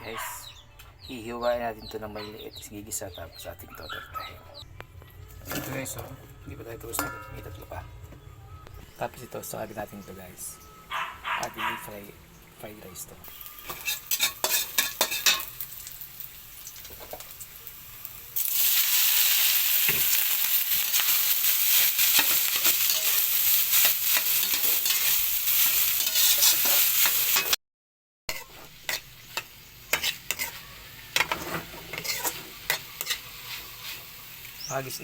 guys, hihiwain natin to ng maliit, gigisa, tapos ating totortahin. Ito guys, oh, hindi pa tayo tapos na, may tatlo pa. Tapos ito, sakag natin ito guys, ating fried rice to.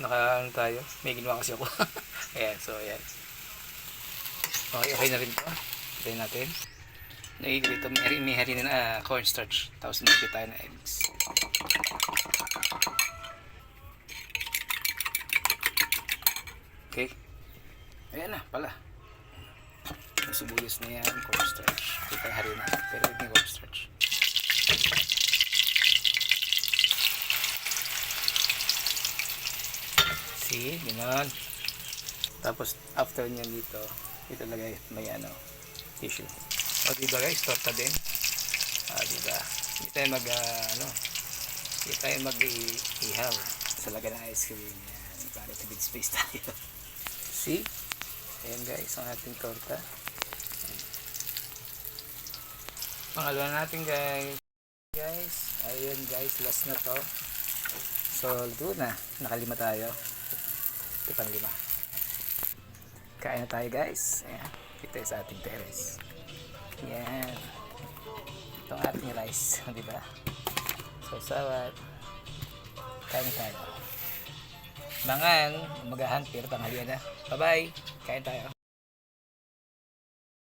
Naka tayo, may ginawa kasi ako. Ayan, so ayan. Okay, okay na rin to. Patayin natin. Dito may harina na cornstarch. Tapos nagpit tayo ng eggs. Okay. Ayan na pala. Yung sibuyas na yan, cornstarch. Dito tayo harina. Pero ito yung cornstarch. See, gano'n. Tapos after nyan dito, ito lagay may tissue. O diba guys, torta din. Diba? Hindi tayo hindi tayo mag-ihaw sa lagay ng ice cream. Yan, para sa big space tayo. See? Ayan guys, ang ating torta. Pangalawa natin guys. Ayun guys, last na to. So, luto na. Nakalima tayo. Ito pang 5. Kain na tayo guys. Ayan. Kita sa ating terrace. Yan. Itong ating rice. Diba? So, sawat. Kain na tayo. Mangan. Magahan. Pero tanghalian na. Bye bye. Kain tayo.